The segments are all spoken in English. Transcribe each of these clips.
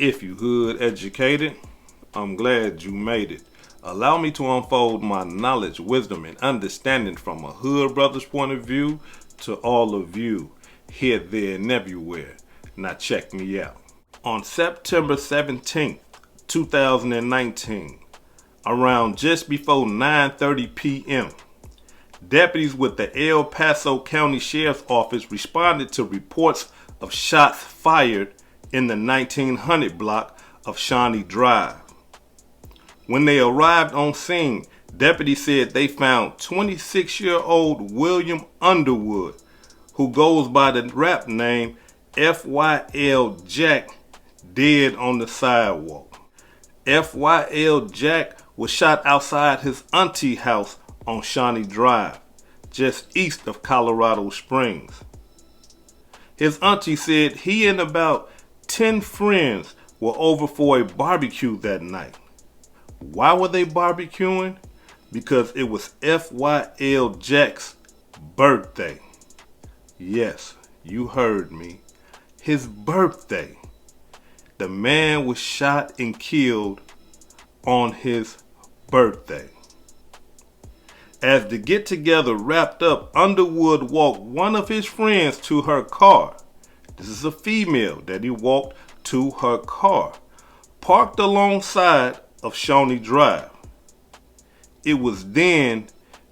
If you hood educated, I'm glad you made it. Allow me to unfold my knowledge, wisdom, and understanding from a hood brother's point of view to all of you, here, there, and everywhere. Now check me out. On September 17th, 2019, around just before 9:30 p.m., deputies with the El Paso County Sheriff's Office responded to reports of shots fired in the 1900 block of Shawnee Drive. When they arrived on scene, deputies said they found 26-year-old William Underwood, who goes by the rap name FYL Jack, dead on the sidewalk. FYL Jack was shot outside his auntie house on Shawnee Drive, just east of Colorado Springs. His auntie said he and about 10 friends were over for a barbecue that night. Why were they barbecuing? Because it was FYL Jack's birthday. Yes, you heard me. His birthday. The man was shot and killed on his birthday. As the get-together wrapped up, Underwood walked one of his friends to her car. This is a female that he walked to her car, parked alongside of Shawnee Drive. It was then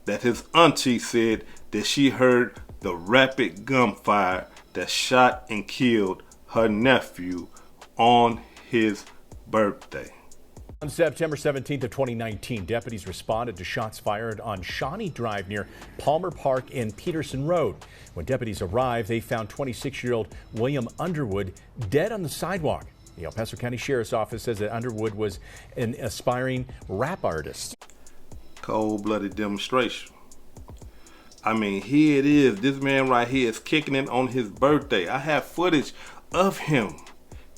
that his auntie said that she heard the rapid gunfire that shot and killed her nephew on his birthday. On September 17th of 2019, deputies responded to shots fired on Shawnee Drive near Palmer Park and Peterson Road. When deputies arrived, they found 26-year-old William Underwood dead on the sidewalk. The El Paso County Sheriff's Office says that Underwood was an aspiring rap artist. Cold-blooded demonstration. I mean, here it is. This man right here is kicking it on his birthday. I have footage of him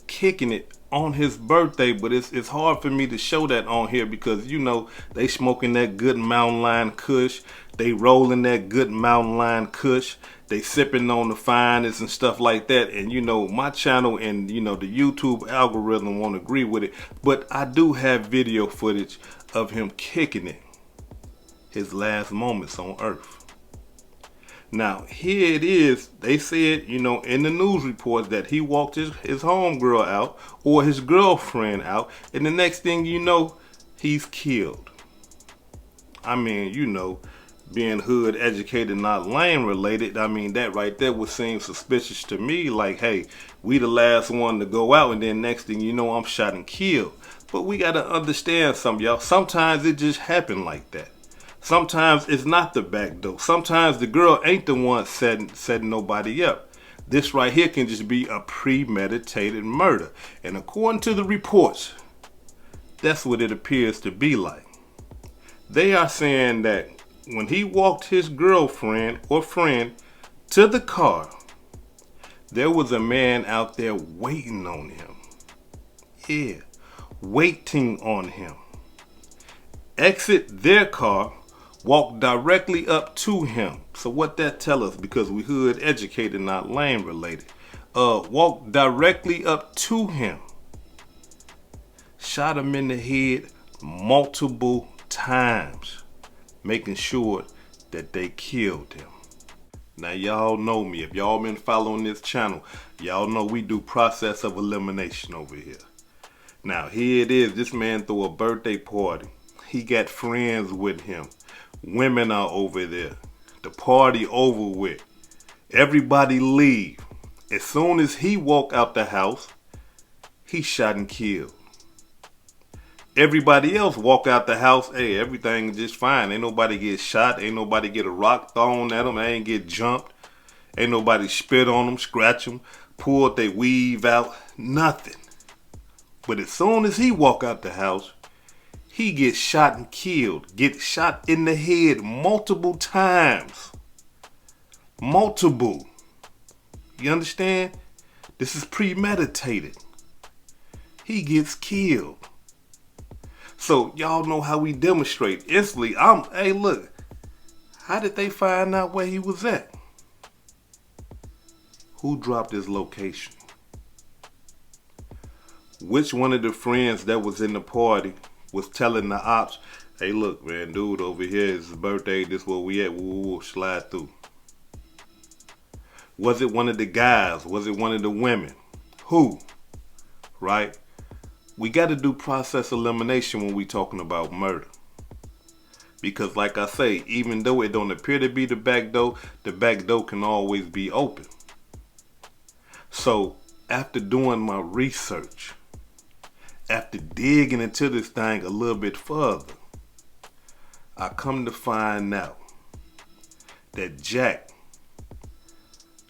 kicking it on his birthday, but it's hard for me to show that on here because, you know, they smoking that good Mountain Lion Kush. They rolling that good Mountain Lion Kush. They sipping on the finest and stuff like that. And, you know, my channel and, you know, the YouTube algorithm won't agree with it. But I do have video footage of him kicking it. His last moments on earth. Now, here it is. They said, you know, in the news reports that he walked his homegirl out or his girlfriend out. And the next thing you know, he's killed. I mean, you know, being hood educated, not lane related, I mean, that right there would seem suspicious to me. Like, hey, we the last one to go out and then next thing you know, I'm shot and killed. But we got to understand something, y'all. Sometimes it just happened like that. Sometimes it's not the back door. Sometimes the girl ain't the one setting nobody up. This right here can just be a premeditated murder. And according to the reports, that's what it appears to be like. They are saying that when he walked his girlfriend or friend to the car, there was a man out there waiting on him. Yeah, waiting on him. Exit their car, walk directly up to him. So what that tell us, because we hood educated, not lane related. Walk directly up to him. Shot him in the head multiple times, making sure that they killed him. Now y'all know me. If y'all been following this channel, y'all know we do process of elimination over here. Now here it is. This man threw a birthday party. He got friends with him. Women are over there. The party over with. Everybody leave. As soon as he walk out the house, he shot and killed. Everybody else walk out the house. Hey, everything is just fine. Ain't nobody get shot. Ain't nobody get a rock thrown at them. They ain't get jumped. Ain't nobody spit on them, scratch them, pulled they weave out. Nothing. But as soon as he walk out the house, he gets shot and killed. Gets shot in the head multiple times. Multiple. You understand? This is premeditated. He gets killed. So y'all know how we demonstrate. Instantly, hey look, how did they find out where he was at? Who dropped his location? Which one of the friends that was in the party was telling the ops, hey look man, dude over here, it's his birthday, this where we at, we'll slide through? Was it one of the guys? Was it one of the women? Who? Right? We got to do process elimination when we talking about murder. Because like I say, even though it don't appear to be the back door can always be open. So after doing my research, after digging into this thing a little bit further, I come to find out that Jack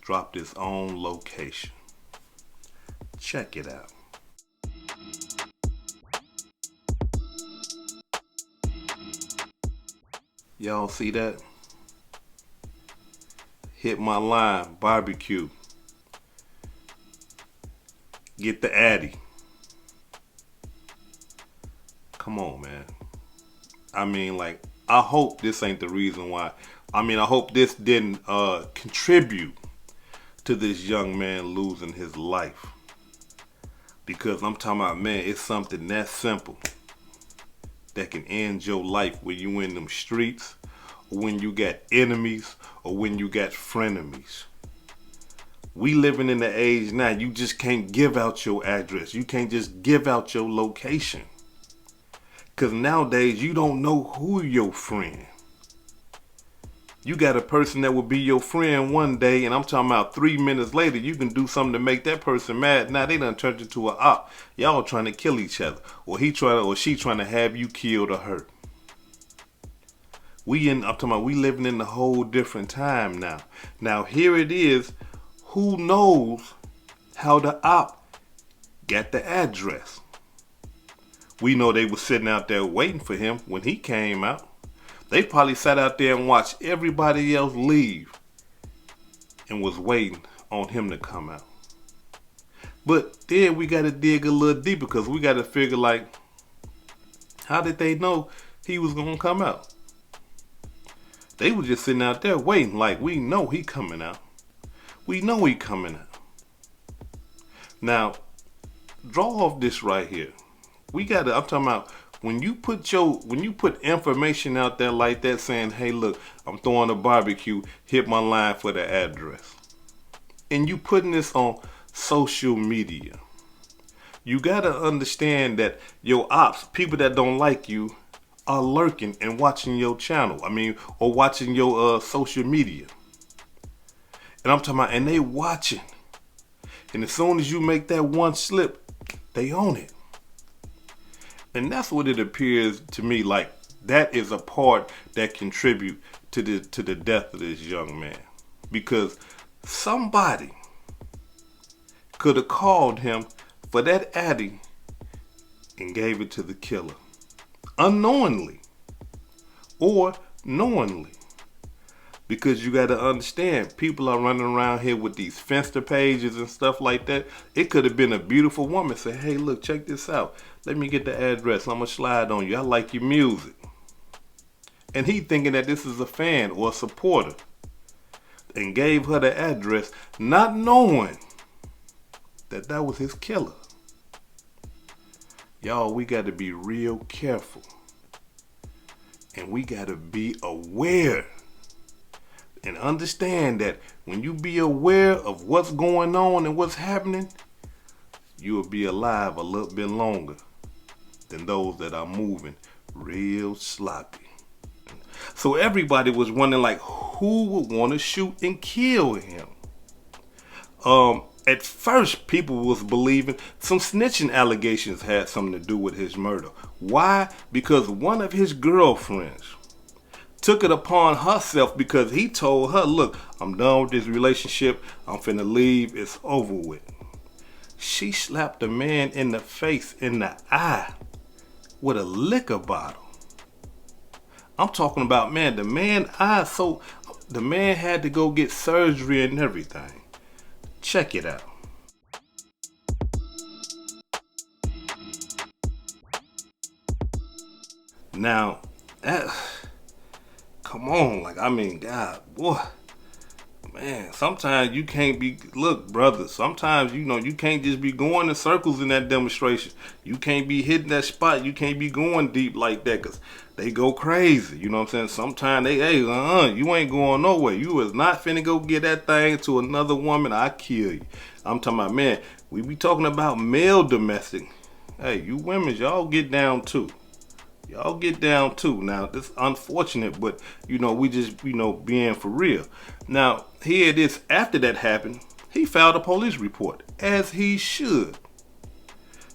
dropped his own location. Check it out. Y'all see that? Hit my line, barbecue. Get the Addy. Come on, man. I mean, like, I hope this ain't the reason why. I mean, I hope this didn't contribute to this young man losing his life. Because I'm talking about, man, it's something that simple that can end your life when you in them streets, or when you got enemies, or when you got frenemies. We living in the age now, you just can't give out your address. You can't just give out your location. Because nowadays, you don't know who your friend. You got a person that will be your friend one day, and I'm talking about 3 minutes later, you can do something to make that person mad. Now they done turned into an op. Y'all trying to kill each other, or she trying to have you killed or hurt. I'm talking about we living in a whole different time now. Now here it is. Who knows how the op got the address? We know they were sitting out there waiting for him when he came out. They probably sat out there and watched everybody else leave and was waiting on him to come out. But then we got to dig a little deeper, because we got to figure, like, how did they know he was going to come out? They were just sitting out there waiting, like, we know he coming out. We know he coming out. Now, draw off this right here. I'm talking about, when you put information out there like that saying, hey look, I'm throwing a barbecue, hit my line for the address. And you putting this on social media. You gotta understand that your ops, people that don't like you, are lurking and watching your channel. Or watching your social media. And I'm talking about, and they watching. And as soon as you make that one slip, they own it. And that's what it appears to me like. That is a part that contribute to the death of this young man. Because somebody could have called him for that Addy and gave it to the killer. Unknowingly. Or knowingly. Because you got to understand, people are running around here with these Finsta pages and stuff like that. It could have been a beautiful woman say, hey, look, check this out. Let me get the address. I'm going to slide on you. I like your music. And he thinking that this is a fan or a supporter. And gave her the address, not knowing that that was his killer. Y'all, we got to be real careful. And we got to be aware. And understand that when you be aware of what's going on and what's happening, you will be alive a little bit longer than those that are moving real sloppy. So everybody was wondering, like, who would want to shoot and kill him? At first, people was believing some snitching allegations had something to do with his murder. Why? Because one of his girlfriends took it upon herself, because he told her, look, I'm done with this relationship. I'm finna leave. It's over with. She slapped a man in the face, in the eye, with a liquor bottle. I'm talking about, man, the man had to go get surgery and everything. Check it out. Now, come on, like, God, boy, Man, sometimes you can't be, look, brother, sometimes, you can't just be going in circles in that demonstration. You can't be hitting that spot. You can't be going deep like that because they go crazy. You know what I'm saying? Sometimes you ain't going nowhere. You is not finna go get that thing to another woman. I kill you. I'm talking about, man, we be talking about male domestic. Hey, you women, y'all get down too. Y'all get down too. Now, it's unfortunate, but, we just, being for real. Now, here it is. After that happened, he filed a police report, as he should.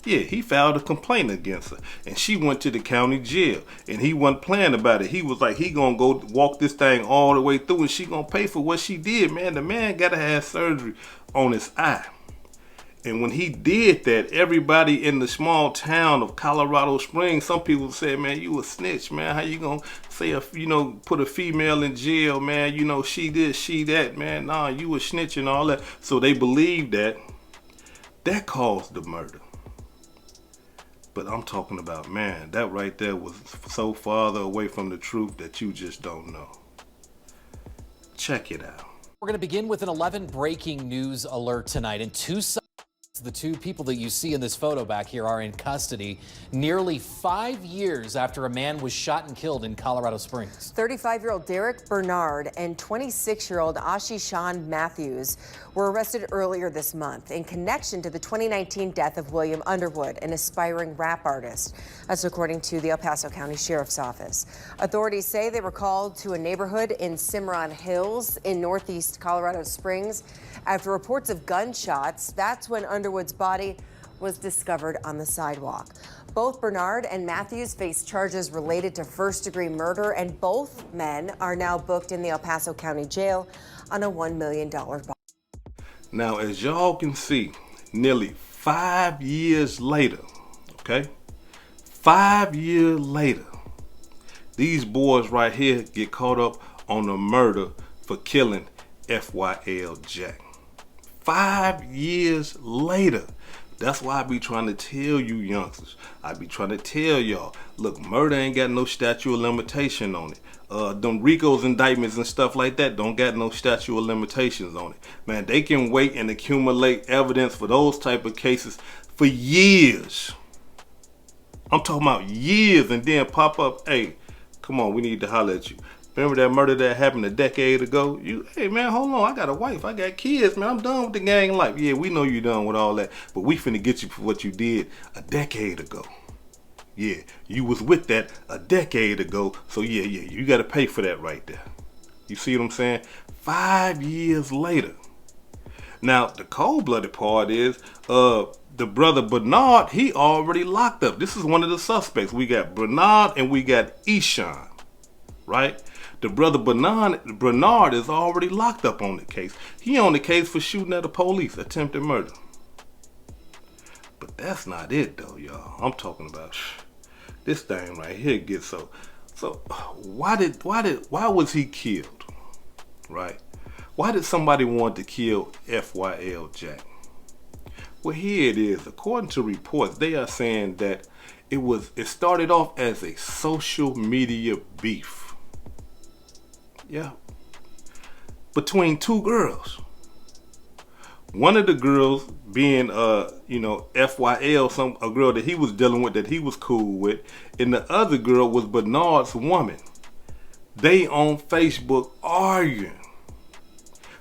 Yeah, he filed a complaint against her, and she went to the county jail, and he wasn't playing about it. He was like, he gonna go walk this thing all the way through, and she gonna pay for what she did, man. The man gotta have surgery on his eye. And when he did that, everybody in the small town of Colorado Springs, some people said, man, you a snitch, man. How you gonna say, put a female in jail, man? She this, she that, man. Nah, you a snitch and all that. So they believe that. That caused the murder. But I'm talking about, man, that right there was so farther away from the truth that you just don't know. Check it out. We're going to begin with an 11 breaking news alert tonight. In Tucson, the two people that you see in this photo back here are in custody nearly 5 years after a man was shot and killed in Colorado Springs. 35-year-old Derek Bernard and 26-year-old Ashi Shan Matthews were arrested earlier this month in connection to the 2019 death of William Underwood, an aspiring rap artist. That's according to the El Paso County Sheriff's Office. Authorities say they were called to a neighborhood in Cimarron Hills in northeast Colorado Springs after reports of gunshots. That's when Underwood's body was discovered on the sidewalk. Both Bernard and Matthews face charges related to first-degree murder, and both men are now booked in the El Paso County Jail on a $1 million bond. Now, as y'all can see, nearly 5 years later, okay? 5 years later, these boys right here get caught up on the murder for killing FYL Jackk. 5 years later. That's why I be trying to tell you youngsters. I be trying to tell y'all, look, murder ain't got no statute of limitation on it. Them Rico's indictments and stuff like that don't got no statute of limitations on it. Man, they can wait and accumulate evidence for those type of cases for years. I'm talking about years, and then pop up, hey, come on, we need to holler at you. Remember that murder that happened a decade ago? Hey man, hold on, I got a wife, I got kids, man, I'm done with the gang life. Yeah, we know you done with all that, but we finna get you for what you did a decade ago. Yeah, you was with that a decade ago, so yeah, you gotta pay for that right there. You see what I'm saying? 5 years later. Now, the cold-blooded part is, the brother Bernard, he already locked up. This is one of the suspects. We got Bernard and we got Shan, right? The brother Bernard is already locked up on the case. He on the case for shooting at the police, attempted murder. But that's not it though, y'all. I'm talking about this thing right here gets so why was he killed? Right? Why did somebody want to kill FYL Jackk? Well, here it is. According to reports, they are saying that it started off as a social media beef. Yeah. Between two girls. One of the girls being FYL, a girl that he was dealing with, that he was cool with, and the other girl was Bernard's woman. They on Facebook arguing.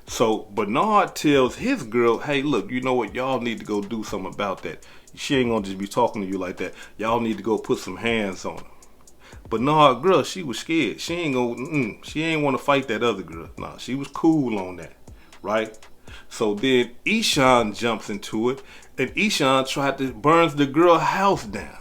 So Bernard tells his girl, hey, look, you know what? Y'all need to go do something about that. She ain't gonna just be talking to you like that. Y'all need to go put some hands on her. Bernard girl, she was scared. She ain't want to fight that other girl. Nah, she was cool on that, right? So then Shan jumps into it, and Shan burns the girl house down.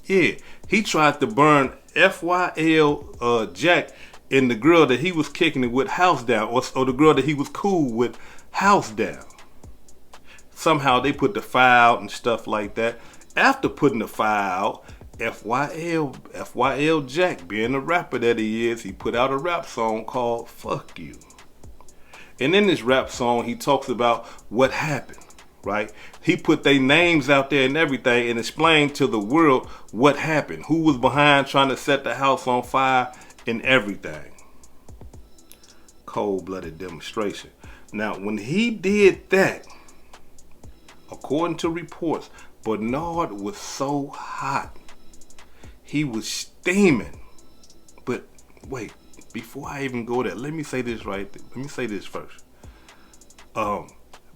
Yeah, he tried to burn FYL Jackk and the girl that he was kicking it with house down, or the girl that he was cool with house down. Somehow they put the file and stuff like that. After putting the file, FYL Jackk, being the rapper that he is, he put out a rap song called Fuck You. And in this rap song, he talks about what happened, right? He put their names out there and everything and explained to the world what happened, who was behind trying to set the house on fire and everything. Cold-blooded demonstration. Now, when he did that, according to reports, Bernard was so hot. He was steaming. But wait, before I even go there, let me say this Let me say this first.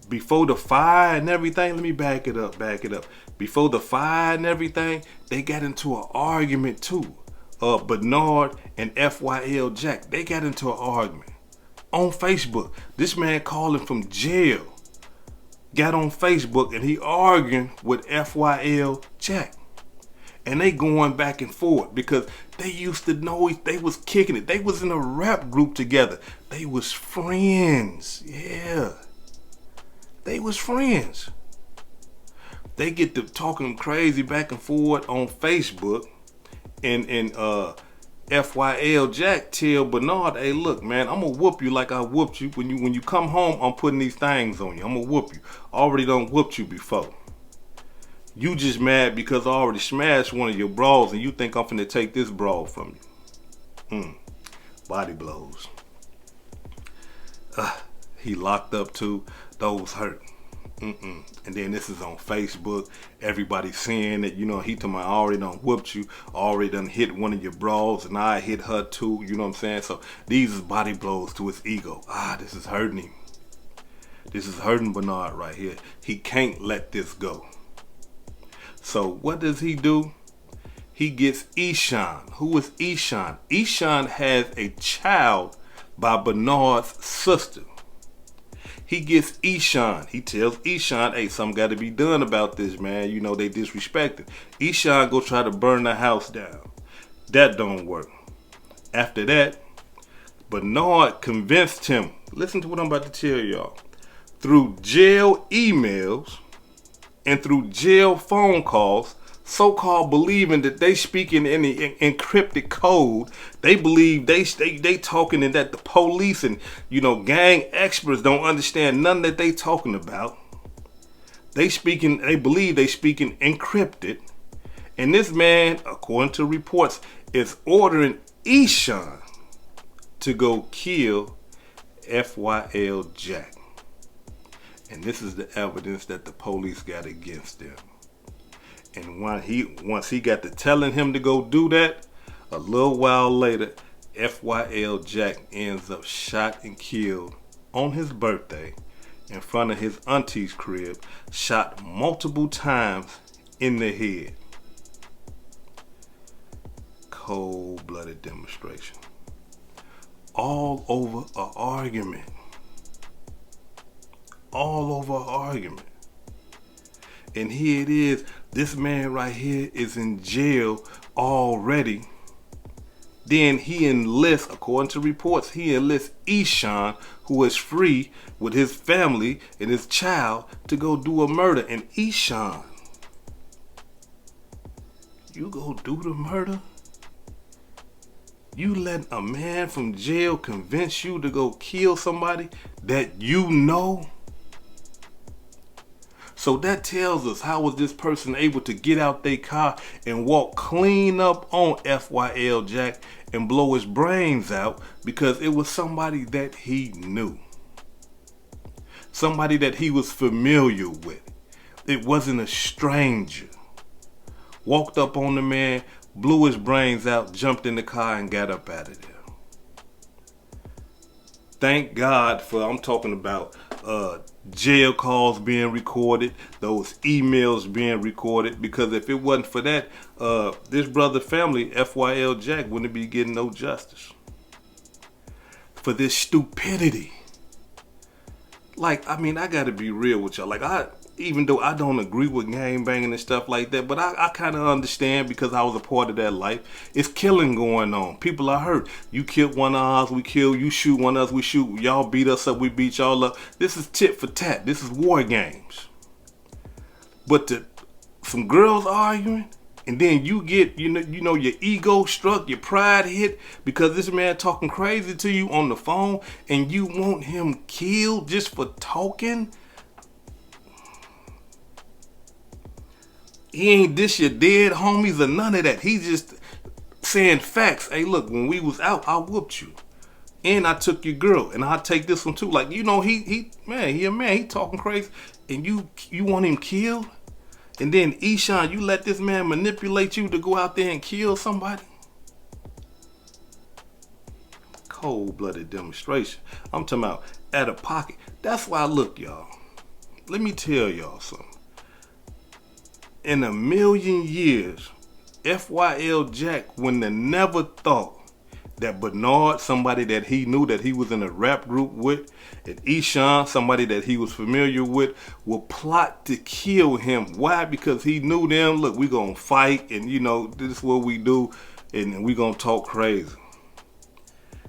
Before the fire and everything, let me back it up. Before the fire and everything, they got into an argument too. Bernard and FYL Jackk, they got into an argument on Facebook. This man calling from jail got on Facebook and he arguing with FYL Jackk. And they going back and forth because they used to know they was kicking it. They was in a rap group together. They was friends. Yeah. They was friends. They get to talking crazy back and forth on Facebook. And FYL Jackk tell Bernard, hey, look, man, I'm gonna whoop you like I whooped you. When you come home, I'm putting these things on you. I'm gonna whoop you. I already done whooped you before. You just mad because I already smashed one of your bras and you think I'm finna take this bra from you. Body blows. He locked up too. Those hurt. And then this is on Facebook. Everybody seeing it. You know, he told me I already done whooped you. Already done hit one of your bras and I hit her too. You know what I'm saying? So these is body blows to his ego. This is hurting him. This is hurting Bernard right here. He can't let this go. So what does he do? He gets Shan. Who is Shan? Shan has a child by Bernard's sister. He gets Shan. He tells Shan, hey, something got to be done about this, man. You know, they disrespected. Shan go try to burn the house down. That don't work. After that, Bernard convinced him. Listen to what I'm about to tell y'all. Through jail emails and through jail phone calls, so-called believing that they speaking in the encrypted code. They believe they talking and that the police and, you know, gang experts don't understand none that they talking about. They believe they speaking encrypted. And this man, according to reports, is ordering Shan to go kill FYL Jackk. And this is the evidence that the police got against them. And once he got to telling him to go do that, a little while later, FYL Jackk ends up shot and killed on his birthday in front of his auntie's crib, shot multiple times in the head. Cold-blooded demonstration. All over an argument. All over an argument. And here it is. This man right here is in jail already. Then he enlists, according to reports, he enlists Shan, who is free with his family and his child, to go do a murder. And Shan, you go do the murder? You let a man from jail convince you to go kill somebody that you know? So that tells us, how was this person able to get out their car and walk clean up on FYL Jackk and blow his brains out? Because it was somebody that he knew. Somebody that he was familiar with. It wasn't a stranger. Walked up on the man, blew his brains out, jumped in the car and got up out of there. Thank God for, I'm talking about jail calls being recorded, those emails being recorded, because if it wasn't for that, this brother family, FYL Jackk, wouldn't be getting no justice. For this stupidity. Like, I mean, I gotta be real with y'all. Like, even though I don't agree with gang banging and stuff like that, but I kind of understand because I was a part of that life. It's killing going on. People are hurt. You killed one of us, we kill. You shoot one of us, we shoot. Y'all beat us up, we beat y'all up. This is tit for tat. This is war games. But some girls arguing, and then you get, you know, your ego struck, your pride hit because this man talking crazy to you on the phone, and you want him killed just for talking. He ain't dish your dead homies or none of that. He's just saying facts. Hey, look, when we was out, I whooped you. And I took your girl, and I'll take this one too. Like, you know, he a man, he talking crazy, and you want him killed? And then Shan, you let this man manipulate you to go out there and kill somebody? Cold-blooded demonstration. I'm talking about out of pocket. That's why, look, y'all, let me tell y'all something. In a million years, FYL Jackk wouldn't have never thought that Bernard, somebody that he knew that he was in a rap group with, and Shan, somebody that he was familiar with, would plot to kill him. Why? Because he knew them. Look, we gonna fight, and you know, this is what we do, and we gonna talk crazy.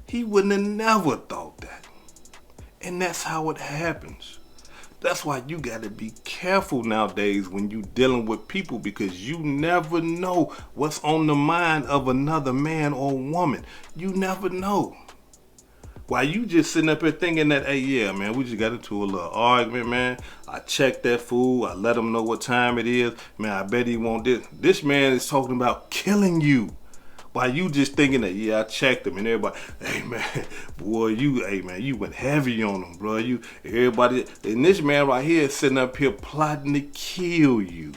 He wouldn't have never thought that. And that's how it happens. That's why you gotta be careful nowadays when you dealing with people, because you never know what's on the mind of another man or woman. You never know. Why you just sitting up here thinking that, hey, yeah, man, we just got into a little argument, man. I checked that fool. I let him know what time it is. Man, I bet he want this. This man is talking about killing you. Why you just thinking that, yeah, I checked him, and everybody, hey man, boy, you went heavy on him, bro. Everybody, and this man right here is sitting up here plotting to kill you.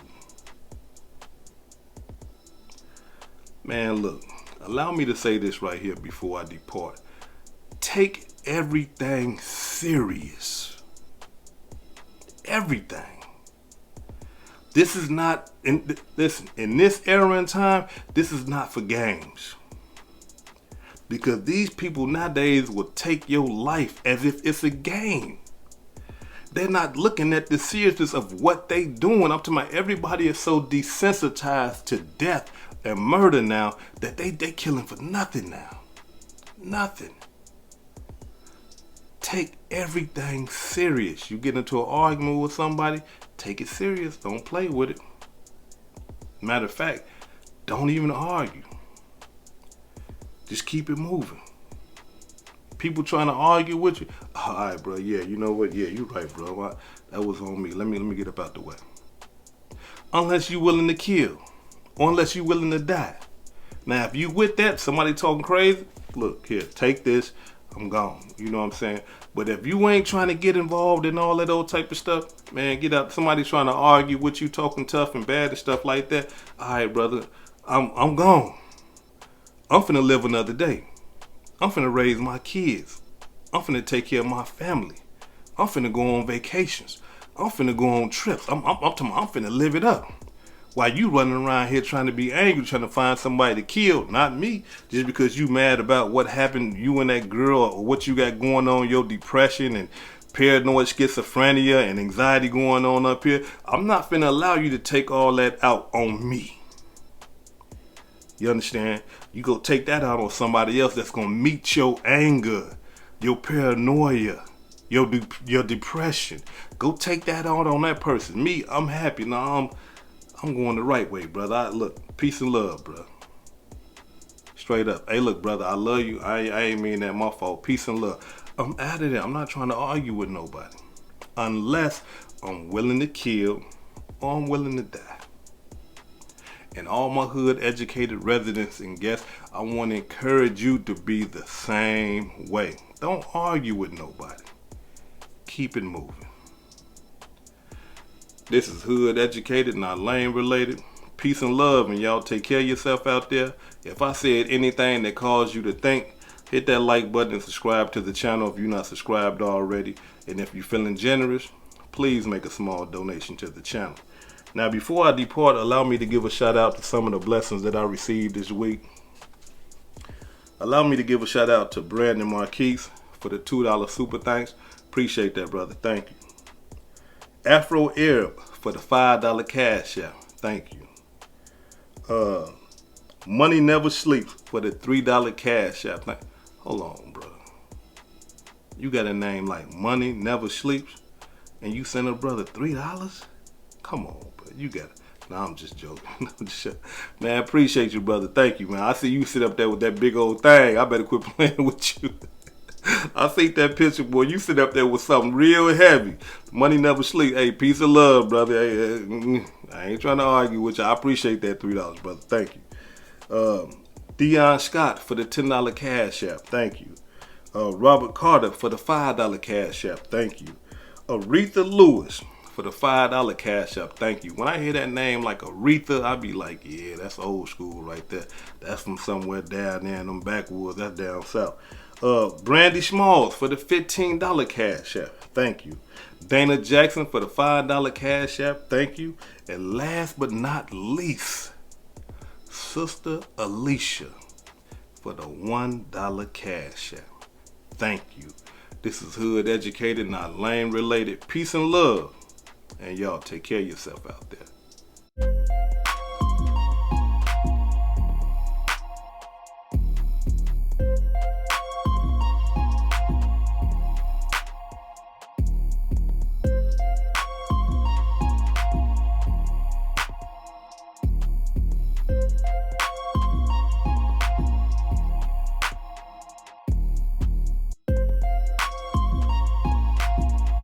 Man, look, allow me to say this right here before I depart. Take everything serious. Everything. This is not, listen, in this era and time, this is not for games. Because these people nowadays will take your life as if it's a game. They're not looking at the seriousness of what they doing. I'm talking about everybody is so desensitized to death and murder now that they killing for nothing now. Nothing. Take everything serious. You get into an argument with somebody, take it serious. Don't play with it. Matter of fact, don't even argue. Just keep it moving. People trying to argue with you. All right, bro. Yeah, you know what? Yeah, you're right, bro. That was on me. Let me get up out the way. Unless you're willing to kill, or unless you're willing to die. Now, if you with that, somebody talking crazy, look here, take this. I'm gone. You know what I'm saying? But if you ain't trying to get involved in all that old type of stuff, man, get out. Somebody trying to argue with you, talking tough and bad and stuff like that. All right, brother, I'm gone. I'm finna live another day. I'm finna raise my kids. I'm finna take care of my family. I'm finna go on vacations. I'm finna go on trips. I'm finna live it up. While you running around here trying to be angry, trying to find somebody to kill, not me, just because you mad about what happened, you and that girl, or what you got going on, your depression and paranoid schizophrenia and anxiety going on up here. I'm not finna allow you to take all that out on me. You understand? You go take that out on somebody else that's gonna meet your anger, your paranoia, your depression. Go take that out on that person. Me, I'm happy. Now I'm going the right way, brother. Look, peace and love, bro. Straight up. Hey, look, brother, I love you. I ain't mean that, my fault. Peace and love. I'm out of there. I'm not trying to argue with nobody. Unless I'm willing to kill or I'm willing to die. And all my hood educated residents and guests, I want to encourage you to be the same way. Don't argue with nobody. Keep it moving. This is hood educated, not lane related. Peace and love, and y'all take care of yourself out there. If I said anything that caused you to think, hit that like button and subscribe to the channel if you're not subscribed already. And if you're feeling generous, please make a small donation to the channel. Now, before I depart, allow me to give a shout out to some of the blessings that I received this week. Allow me to give a shout out to Brandon Marquise for the $2 super thanks. Appreciate that, brother. Thank you. Afro Arab for the $5 cash out. Thank you. Money Never Sleeps for the $3 cash out. Hold on, bro. You got a name like Money Never Sleeps and you send a brother $3? Come on, bro. You got it. Nah, I'm just joking. Man, I appreciate you, brother. Thank you, man. I see you sit up there with that big old thing. I better quit playing with you. I see that picture, boy. You sit up there with something real heavy. Money never sleep. Hey, peace of love, brother. Hey, I ain't trying to argue with you. I appreciate that $3, brother. Thank you. Dion Scott for the $10 cash app. Thank you. Robert Carter for the $5 cash app. Thank you. Aretha Lewis for the $5 cash app. Thank you. When I hear that name like Aretha, I be like, yeah, that's old school right there. That's from somewhere down there in them backwoods. That's down south. Brandy Smalls for the $15 cash app. Thank you. Dana Jackson for the $5 cash app. Thank you. And last but not least, Sister Alicia for the $1 cash app. Thank you. This is Hood Educated, not Lame Related. Peace and love. And y'all take care of yourself out there.